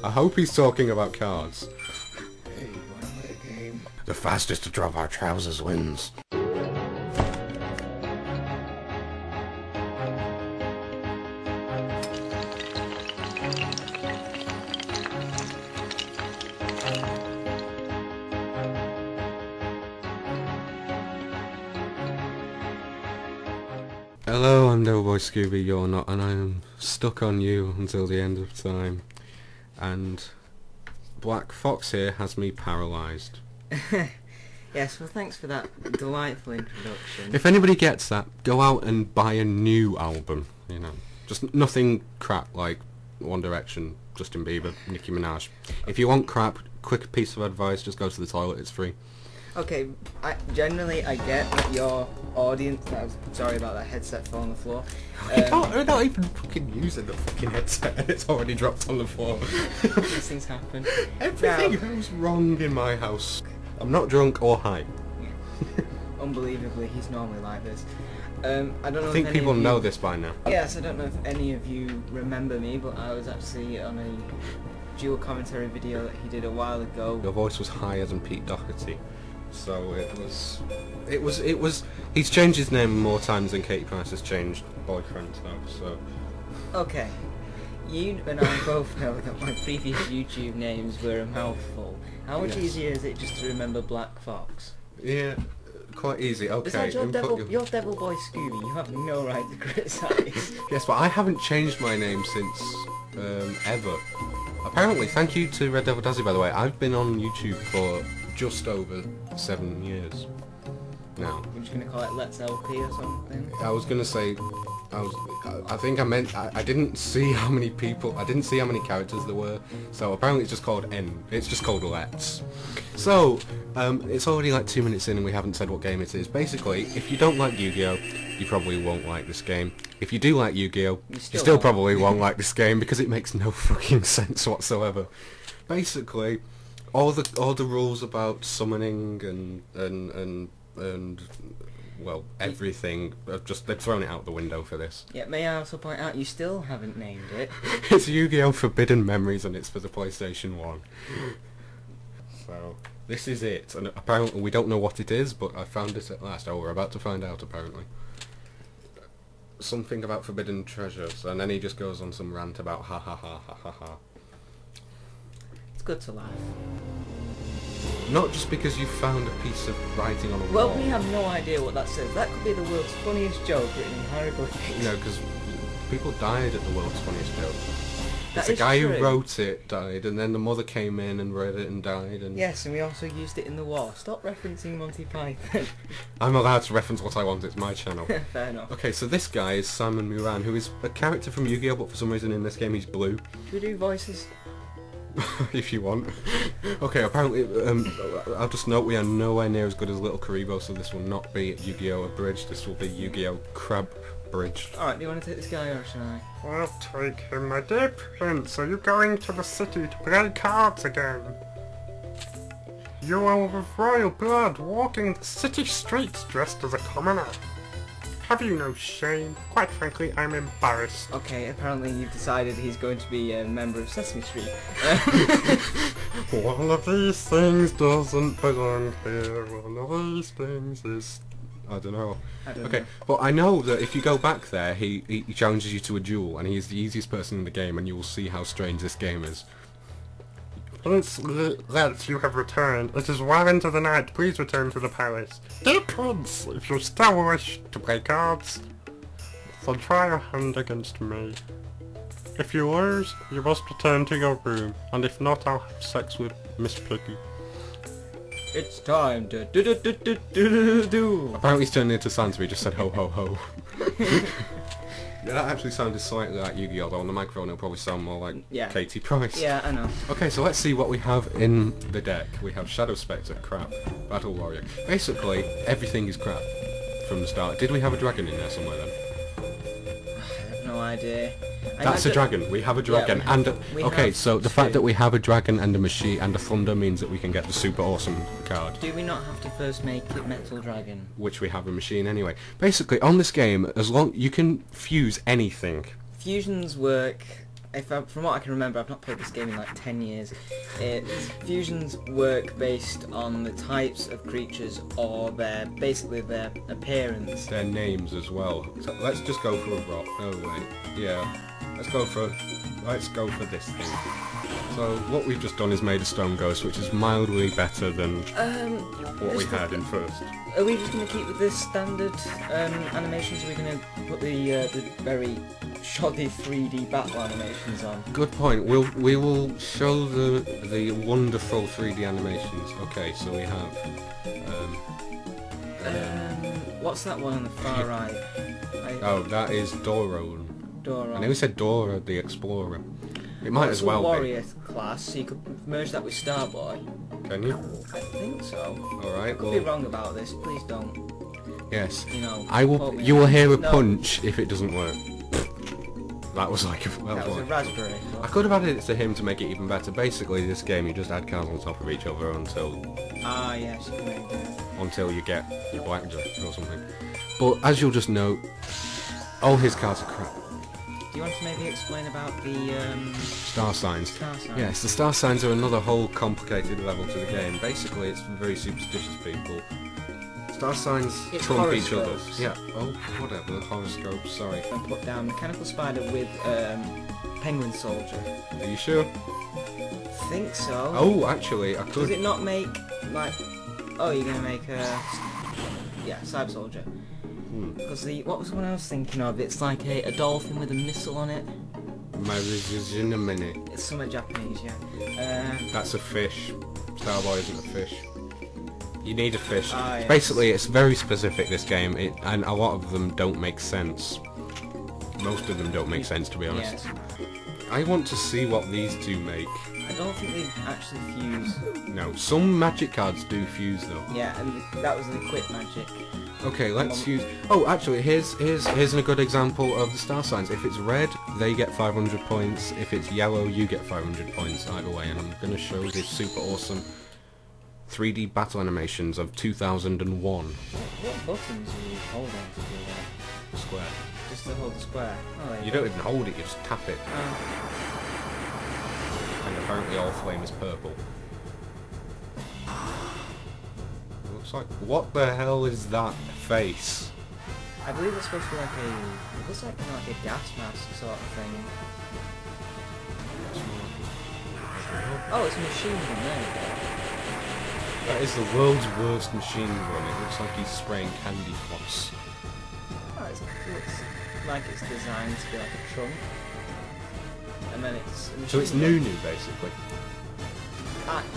I hope he's talking about cards. Hey, wanna play a game? The fastest to drop our trousers wins. Hello, I'm Doughboy Scooby, you're not, and I am stuck on you until the end of time. And Black Fox here has me paralysed. Yes, well thanks for that delightful introduction. If anybody gets that, go out and buy a new album, you know. Just nothing crap like One Direction, Justin Bieber, Nicki Minaj. If you want crap, quick piece of advice, just go to the toilet, it's free. Okay, generally I get that your audience... sorry about that headset fell on the floor. We're not even fucking using the fucking headset and it's already dropped on the floor. These things happen. Everything goes wrong in my house. I'm not drunk or high. Unbelievably, he's normally like this. I don't know. I think if any people of you... know this by now. Yes, I don't know if any of you remember me, but I was actually on a dual commentary video that he did a while ago. Your voice was higher than Pete Doherty. So it was, he's changed his name more times than Katie Price has changed boyfriends now, so. Okay. You and I both know that my previous YouTube names were a mouthful. How much easier is it just to remember Black Fox? Yeah, quite easy, okay. Besides, you're Devil Boy Scooby, you have no right to criticise. Yes, but I haven't changed my name since, ever. Apparently, thank you to Red Devil Dazzy, by the way, I've been on YouTube for just over 7 years now. We're just gonna call it Let's LP or something? I was gonna say, I think I meant, I didn't see how many people, I didn't see how many characters there were, so apparently it's just called it's just called Let's. So, it's already like 2 minutes in and we haven't said what game it is. Basically, if you don't like Yu-Gi-Oh, you probably won't like this game. If you do like Yu-Gi-Oh, you still probably won't like this game because it makes no fucking sense whatsoever. Basically, all the rules about summoning and well, everything, they've thrown it out the window for this. Yeah, may I also point out, you still haven't named it. It's Yu-Gi-Oh! Forbidden Memories and it's for the PlayStation 1. So, this is it, and apparently we don't know what it is, but I found it at last. Oh, we're about to find out, apparently. Something about forbidden treasures, and then he just goes on some rant about ha ha ha ha ha ha. It's good to laugh. Not just because you found a piece of writing on a wall. Well, we have no idea what that says. That could be the world's funniest joke written in hieroglyphics. No, because people died at the world's funniest joke. That the guy true. who wrote it died, and then the mother came in and read it and died. And yes, and we also used it in the war. Stop referencing Monty Python. I'm allowed to reference what I want, it's my channel. Fair enough. Okay, so this guy is Simon Moran, who is a character from Yu-Gi-Oh, but for some reason in this game he's blue. Should we do voices? If you want. Okay, apparently, I'll just note we are nowhere near as good as Little Karibo, so this will not be Yu-Gi-Oh! Abridged, this will be Yu-Gi-Oh! Crab Bridged. Alright, do you want to take this guy or should I? I'll take him, my dear prince. Are you going to the city to play cards again? You are of royal blood, walking the city streets dressed as a commoner. Have you no shame? Quite frankly, I'm embarrassed. Okay, apparently you've decided he's going to be a member of Sesame Street. One of these things doesn't belong here. One of these things is... I don't know. Okay, but I know that if you go back there, he challenges you to a duel, and he is the easiest person in the game, and you will see how strange this game is. Prince Let's, you have returned. It is well into the night. Please return to the palace. Dear Prince, if you still wish to play cards, then try your hand against me. If you lose, you must return to your room, and if not, I'll have sex with Miss Piggy. it's time to do. Apparently he's turned into Santa, he just said ho ho ho. Yeah, that actually sounded slightly like Yu-Gi-Oh, though on the microphone it'll probably sound more like Katie Price. Yeah, I know. Okay, so let's see what we have in the deck. We have Shadow Spectre, crap. Battle Warrior. Basically, everything is crap from the start. Did we have a dragon in there somewhere then? I have no idea. That's a dragon. We have a dragon. Okay, so the fact that we have a dragon and a machine and a thunder means that we can get the super awesome card. Do we not have to first make it Metal Dragon? Which we have a machine anyway. Basically, on this game, as long you can fuse anything. Fusions work from what I can remember, I've not played this game in like 10 years. Fusions work based on the types of creatures or basically their appearance. Their names as well. So let's just go for a rock. No wait. Yeah. Let's go for this thing. So what we've just done is made a stone ghost, which is mildly better than what we had in first. Are we just going to keep with the standard animations? Or are we going to put the very shoddy 3D battle animations on? Good point. We will show the wonderful 3D animations. Okay, so we have. What's that one on the far right? Oh, that is Doro. Doro. I know we said Dora the Explorer. It might as well warrior class, so you could merge that with Starboy. Can you? I think so. Alright, I could be wrong about this, please don't. Yes. You know, you will hear a No. punch if it doesn't work. That was like That was a raspberry. I could have added it to him to make it even better. Basically, this game, you just add cards on top of each other until Ah, yes, you made it. until you get blackjack or something. But as you'll just note, all his cards are crap. Do you want to maybe explain about the Star signs. star signs? Yes, the star signs are another whole complicated level to the game. Basically, it's for very superstitious people. Star signs It's trump each other. horoscopes. Yeah. Oh, whatever. Horoscopes. Sorry. And put down mechanical spider with penguin soldier. Are you sure? Think so. Oh, actually, I Does could. it not make like? Oh, you're gonna make a cyber soldier. Because what was the one I was thinking of? It's like a dolphin with a missile on it. It's somewhat Japanese, yeah. That's a fish. Starboy isn't a fish. You need a fish. Ah, yes. Basically, it's very specific, this game, and a lot of them don't make sense. Most of them don't make sense, to be honest. Yes. I want to see what these two make. I don't think they actually fuse. No, some magic cards do fuse, though. Yeah, and that was the quick magic. Okay, let's use... Oh, actually, here's a good example of the star signs. If it's red, they get 500 points. If it's yellow, you get 500 points either way. And I'm going to show this super awesome 3D battle animations of 2001. What buttons are you holding to do that? Square. Just to hold the square. Oh, there You go. don't even hold it, you just tap it. And apparently all flame is purple. Looks like... What the hell is that face? I believe it's supposed to be like it looks like kind of like a gas mask sort of thing. Oh, it's a machine gun, there you go. That is the world's worst machine gun. It looks like he's spraying candy floss. Oh, it looks like it's designed to be like a trunk. And then it's... a So it's machine gun. Nunu, basically.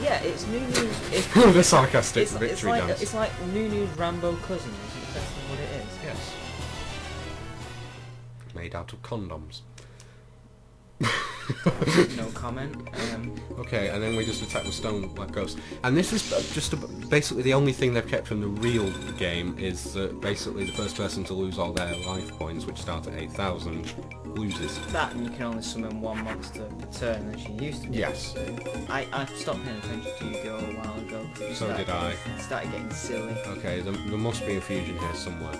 Yeah, it's Nunu's... The sarcastic victory dance. It's like Nunu's Rambo cousin, isn't it? That's what it is. Yes. Made out of condoms. No comment. Okay, and then we just attack the stone like ghosts. And this is just basically the only thing they've kept from the real game is that basically the first person to lose all their life points, which start at 8,000, loses. That and you can only summon one monster per turn as you used to be. Yes. I stopped paying attention to Yugioh a while ago. So did I. Started getting silly. Okay, there must be a fusion here somewhere.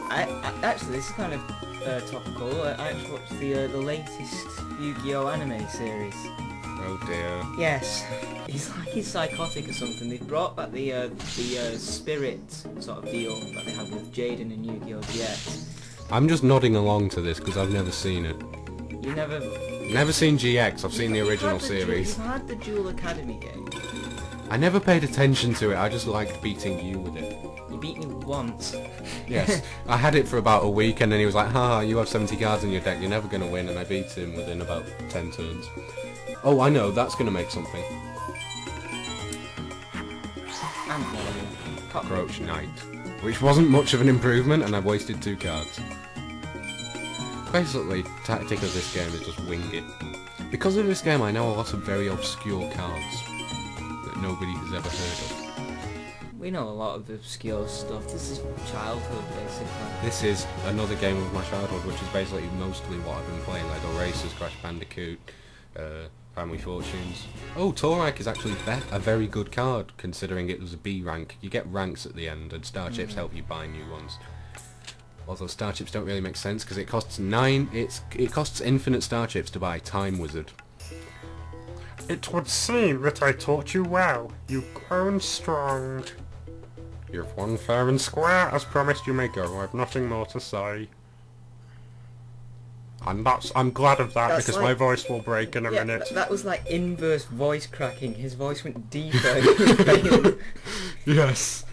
Actually, this is kind of topical. I actually watched the latest Yu-Gi-Oh anime series. Oh dear. Yes, he's psychotic or something. They brought back the spirit sort of deal that they had with Jaden and Yu-Gi-Oh GX. I'm just nodding along to this because I've never seen it. You never... Never seen GX, I've seen the original series. You've had the Dual Academy game. I never paid attention to it, I just liked beating you with it. You beat me once. Yes, I had it for about a week and then he was like, haha, you have 70 cards in your deck, you're never going to win, and I beat him within about 10 turns. Oh, I know, that's going to make something. And Cockroach Knight. Which wasn't much of an improvement, and I've wasted 2 cards. Basically, tactic of this game is just wing it. Because of this game, I know a lot of very obscure cards that nobody has ever heard of. we know a lot of obscure stuff. This is childhood, basically. This is another game of my childhood, which is basically mostly what I've been playing. Lego Racers, Crash Bandicoot, Family Fortunes. Oh, Torak is actually a very good card, considering it was a B rank. You get ranks at the end, and star chips help you buy new ones. Although star chips don't really make sense, because it costs it costs infinite star chips to buy Time Wizard. It would seem that I taught you well. You've grown strong. You've won fair and square. As promised, you may go. I've nothing more to say. And I'm glad of that, That's because like- my voice will break in a minute. That was like inverse voice cracking. His voice went deeper. Yes.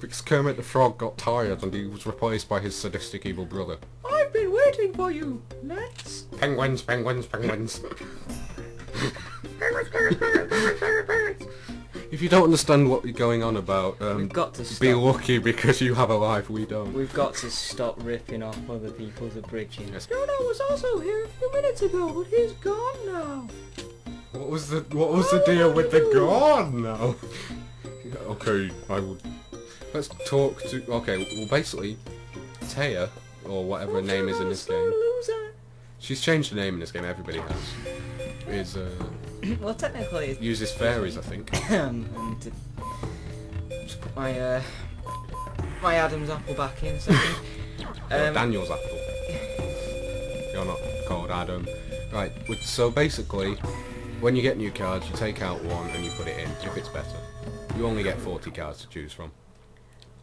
Because Kermit the Frog got tired and he was replaced by his sadistic evil brother. I've been waiting for you. Let's. Penguins, penguins, penguins. If you don't understand what you're going on about, We've got to stop. be lucky because you have a life, we don't. We've got to stop ripping off other people's abridging. Yes. Yugioh was also here a few minutes ago, but he's gone now. What was the deal with the gone now? Okay, I will. Let's talk to. Okay, well basically, Taya, or whatever her name is in this game. Loser. She's changed her name in this game. Everybody has. Is Well, technically, it's uses fairies, I think. and just put my my Adam's apple back in a second. Daniel's apple. You're not called Adam. Right. So basically, when you get new cards, you take out one and you put it in if it's better. You only get 40 cards to choose from.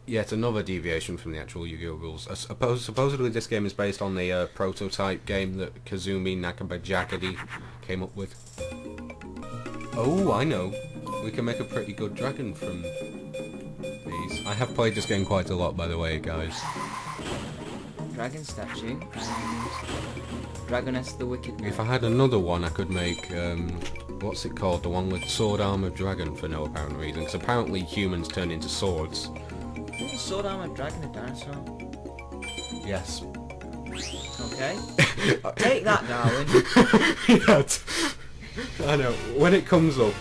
Yet another deviation from the actual Yu-Gi-Oh rules. Supposedly this game is based on the prototype game that Kazumi Nakabajagadi came up with. Oh, I know. We can make a pretty good dragon from these. I have played this game quite a lot, by the way, guys. Dragon statue and Dragoness the Wicked. If I had another one, I could make, what's it called? The one with sword armored dragon for no apparent reason. Because apparently humans turn into swords. Isn't sword armored dragon a dinosaur? Yes. Okay. Take that, Darwin. Yes. I know. When it comes up,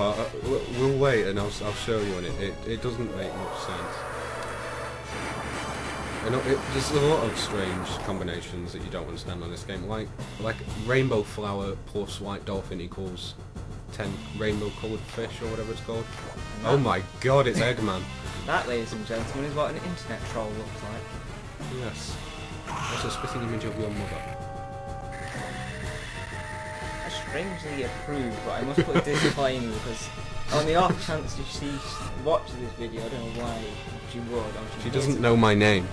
we'll wait and I'll show you when it doesn't make much sense. I know there's a lot of strange combinations that you don't understand on this game, like rainbow flower plus white dolphin equals 10 rainbow coloured fish or whatever it's called. Oh my god, it's Eggman. That, ladies and gentlemen, is what an internet troll looks like. Yes. That's a spitting image of your mother. I strangely approve, but I must put disclaimer because on the off chance she watches this video, I don't know why she would. Or She doesn't know my name.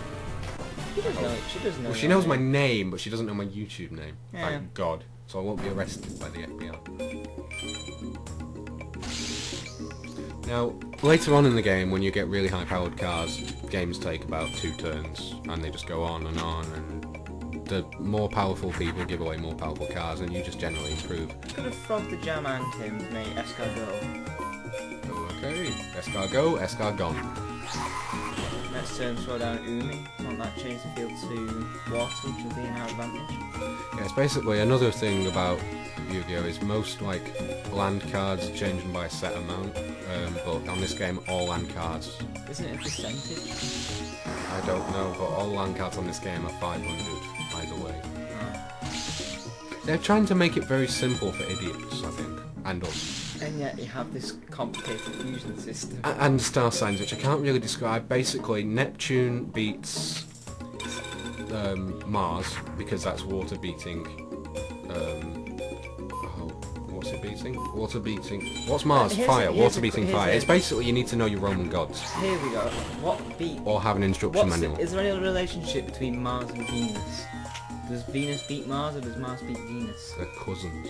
She does know. She does know. Well, she knows my name, but she doesn't know my YouTube name. Yeah. Thank God. So I won't be arrested by the FBI. Now, later on in the game, when you get really high-powered cars, games take about 2 turns, and they just go on, and the more powerful people give away more powerful cars, and you just generally improve. Could have frogged the jam and him, mate. Escargot. Okay, escargot, escargon. Next turn, throw down Umi. Want that change the field to water, which will be an our advantage. Yeah, it's basically another thing about Yu-Gi-Oh! Is most like land cards changing by a set amount, but on this game all land cards. Isn't it a percentage? I don't know, but all land cards on this game are 500 either way. They're trying to make it very simple for idiots, I think, and us. And yet you have this complicated fusion system. And star signs, which I can't really describe. Basically, Neptune beats Mars, because that's water beating... what's it beating? Water beating... What's Mars? Fire. Water beating fire. It's basically you need to know your Roman gods. Here we go. What beat... Or have an instruction manual. Is there any relationship between Mars and Venus? Does Venus beat Mars or does Mars beat Venus? They're cousins.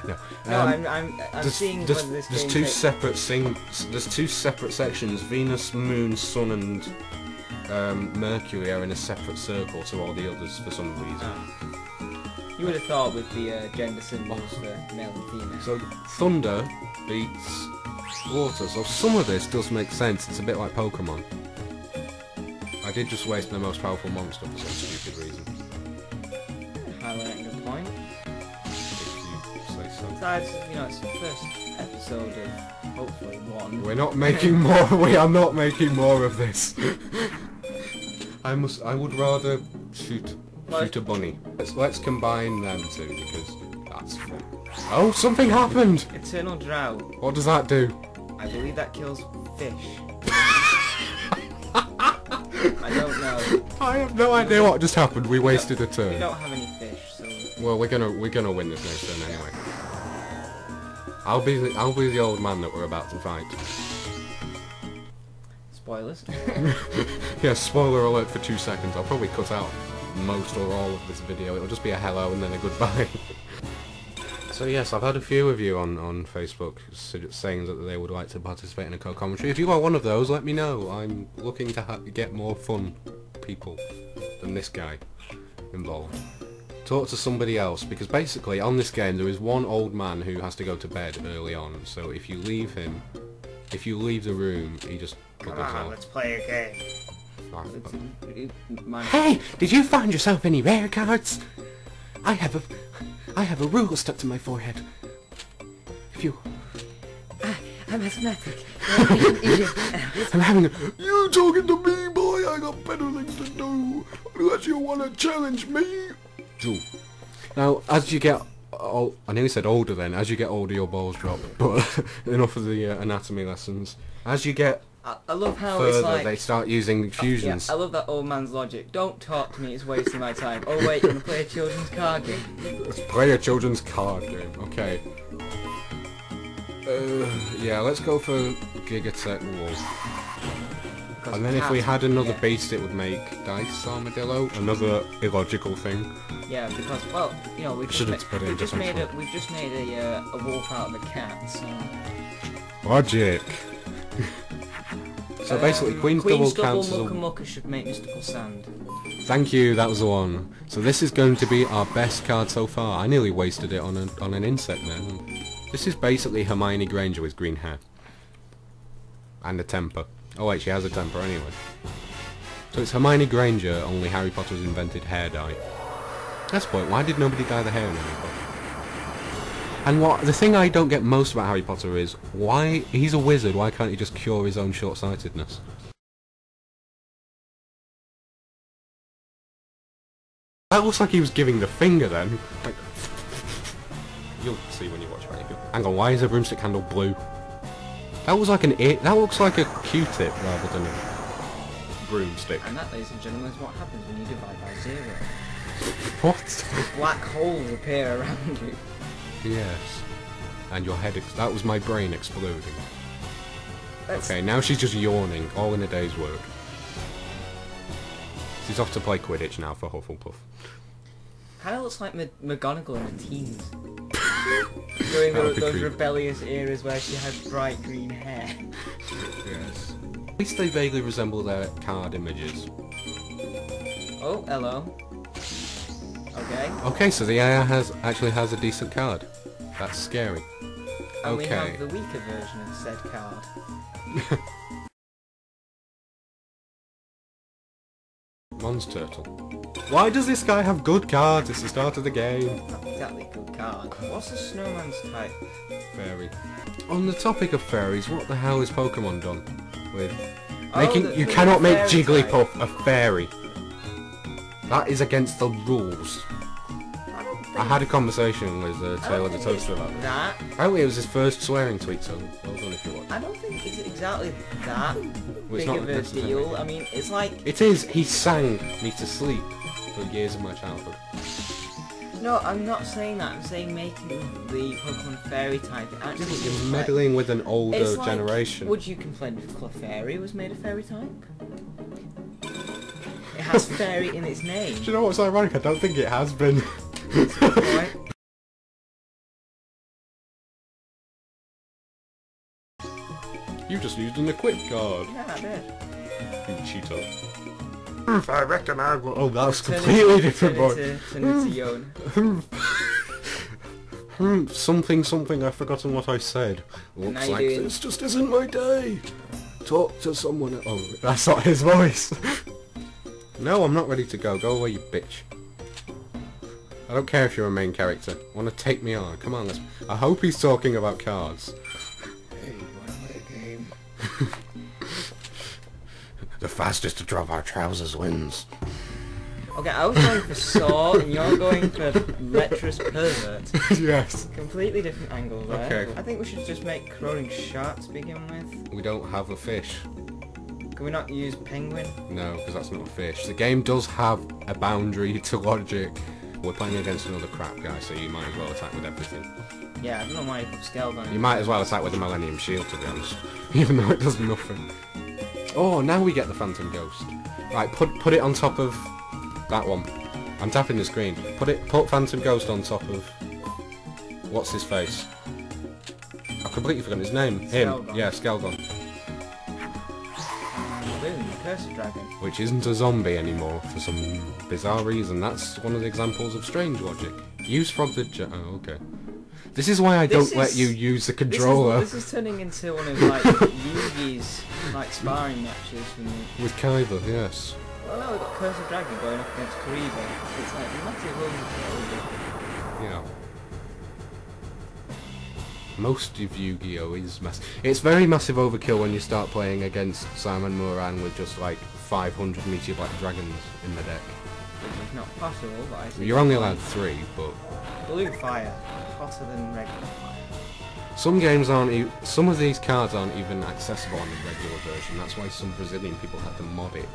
No, No, I'm seeing whether this there's game two takes- separate there's 2 separate sections. Venus, Moon, Sun, and Mercury are in a separate circle to all the others for some reason. You would have thought with the gender symbols for male and female. So thunder beats water. So some of this does make sense. It's a bit like Pokemon. I did just waste the most powerful monster for some stupid reason. Highlighting a point. If you say so. Besides, you know, it's the first episode of hopefully one. We're not making more. We are not making more of this. I would rather shoot a bunny. Let's combine them two because that's fun. Oh, something happened. Eternal Drought. What does that do? I believe that kills fish. I don't know. I have no idea what just happened. We wasted a We turn. don't have any fish, so... Well, we're gonna win this next turn anyway. I'll be the old man that we're about to fight. Spoilers. Yeah, spoiler alert for 2 seconds. I'll probably cut out most or all of this video. It'll just be a hello and then a goodbye. So yes, I've had a few of you on Facebook saying that they would like to participate in a co-commentary. If you are one of those, let me know. I'm looking to get more fun people than this guy involved. Talk to somebody else, because basically on this game there is one old man who has to go to bed early on, so if you leave him, if you leave the room, he just... Come on, let's play a game. Hey, did you find yourself any rare cards? I have a rule stuck to my forehead. If you... I'm asthmatic. I'm having a... You talking to me, boy? I got better things to do. Unless you want to challenge me. Now, as you get... I nearly said older then. As you get older, your balls drop. But enough of the anatomy lessons. As you get... I love how further, it's like... they start using fusions. Yeah, I love that old man's logic. Don't talk to me, it's wasting my time. Oh wait, you want to play a children's card game? Let's play a children's card game. Okay. Yeah, let's go for Gigatech Wolf. And then if we had another beast, it would make Dice Armadillo. Another illogical thing. Yeah, because, well, you know, we've just made a wolf out of a cat, so... Logic. So basically, Queen's Double counts as a... Mucka should make Mystical Sand. Thank you, that was the one. So this is going to be our best card so far. I nearly wasted it on an insect then. This is basically Hermione Granger with green hair. And a temper. Oh wait, she has a temper anyway. So it's Hermione Granger, only Harry Potter's invented hair dye. That's the point, why did nobody dye the hair in Harry Potter? And the thing I don't get most about Harry Potter is, why, he's a wizard, why can't he just cure his own short-sightedness? That looks like he was giving the finger then. Like, you'll see when you watch it. Hang on, why is a broomstick handle blue? That looks like that looks like a Q-tip rather than a broomstick. And that, ladies and gentlemen, is what happens when you divide by 0. What? Black holes appear around you. Yes. And your head that was my brain exploding. Okay, now she's just yawning, all in a day's work. She's off to play Quidditch now for Hufflepuff. Kinda looks like McGonagall in her teens. During those rebellious eras where she had bright green hair. Yes. At least they vaguely resemble their card images. Oh, hello. Okay. Okay, so the AI actually has a decent card. That's scary. And okay. we have the weaker version of said card. Mons Turtle. Why does this guy have good cards? It's the start of the game. Not exactly good card. What's the snowman's type? Fairy. On the topic of fairies, what the hell is Pokemon done with making... You cannot make Jigglypuff a fairy. That is against the rules. I had a conversation with Taylor the Toaster about it. That? Apparently it was his first swearing tweet, so well done if you watch. I don't think it's exactly that big of a deal. I mean, it's like... It is. He sang me to sleep for years of my childhood. No, I'm not saying that. I'm saying making the Pokemon fairy type actually... You're meddling with an older like, generation. Would you complain if Clefairy was made a fairy type? It has fairy in its name. Do you know what's ironic? I don't think it has been. Right? You just used an equip card. Yeah, I did. You cheater. I reckon I will... Oh, that's completely different, boy. Turn into Yone. Something, I've forgotten what I said. Looks like this just isn't my day. Talk to someone else. Oh, that's not his voice. No, I'm not ready to go. Go away, you bitch. I don't care if you're a main character. Want to take me on? Come on, let's... I hope he's talking about cards. Hey, wanna play a game? The fastest to drop our trousers wins. Okay, I was going for Saw, and you're going for Lecherous Pervert. Yes. Completely different angles there. Okay. I think we should just make Crowing Shark to begin with. We don't have a fish. Can we not use Penguin? No, because that's not a fish. The game does have a boundary to logic. We're playing against another crap guy, so you might as well attack with everything. Yeah, I don't know why you put scaled on it. You might as well attack with the Millennium Shield, to be honest. Even though it does nothing. Oh, now we get the Phantom Ghost. Right, put it on top of that one. I'm tapping the screen. Put Phantom Ghost on top of... What's his face? I've completely forgotten his name. Him. Skeldon. Yeah, Skeldon. Boom, Cursed Dragon. Which isn't a zombie anymore for some bizarre reason. That's one of the examples of strange logic. Use Frog the Oh, okay. This is why I don't let you use the controller. This is turning into one of like Yugioh's like sparring matches with Kaiba, yes. Well, now we've got Cursed Dragon going up against Kariba. It's like massive overkill. Yeah. Most of Yu-Gi-Oh is massive. It's very massive overkill when you start playing against Simon Moran with just like 500 Meteor Black Dragons in the deck. Which is not possible, but I see. You're only allowed 3, but... Blue fire. Hotter than regular fire. Some games aren't some of these cards aren't even accessible on the regular version. That's why some Brazilian people had to mod it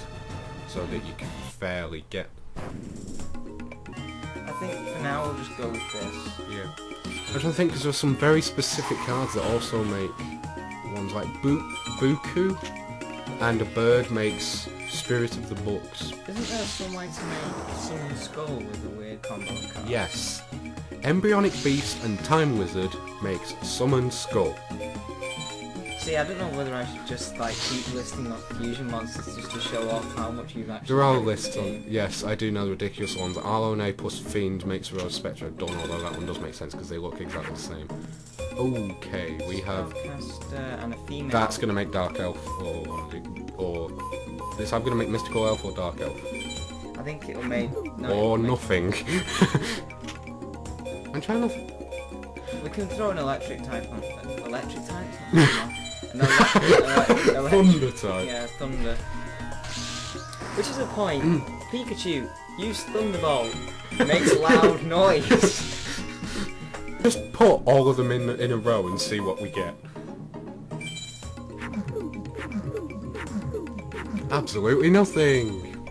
so that you can fairly get. I think for now we'll just go with this. Yeah. I don't think because there's some very specific cards that also make ones like Buku, and a bird makes Spirit of the Books. Isn't there some way to make Summon Skull with a weird combo of cards? Yes. Embryonic Beast and Time Wizard makes Summon Skull. See, I don't know whether I should just like keep listing off fusion monsters just to show off how much you've actually... There are played lists the on... game. Yes, I do know the ridiculous ones. Arlone plus Fiend makes Rose Spectre done, although that one does make sense because they look exactly the same. Okay, we have... Spellcaster and a female. That's going to make Dark Elf, or this I'm going to make Mystical Elf or Dark Elf. I think it'll make... No, Or it'll make- nothing. I'm trying to... We can throw an electric type on... Electric type? Thunder type. Yeah, thunder. Which is a point. Pikachu, use Thunderbolt. Makes loud noise. Just put all of them in a row and see what we get. Absolutely nothing.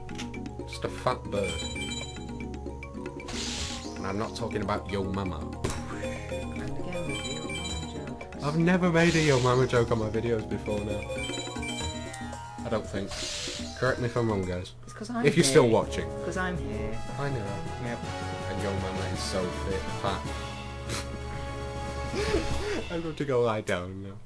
Just a fat bird. And I'm not talking about Yo Mama. And again with the old jokes. I've never made a Yo Mama joke on my videos before now. I don't think. Correct me if I'm wrong, guys. It's 'cause I'm If you're here. still watching. Because I'm here. I know. Yep. And Yo Mama is so fit, fat. I'm going to go lie down now.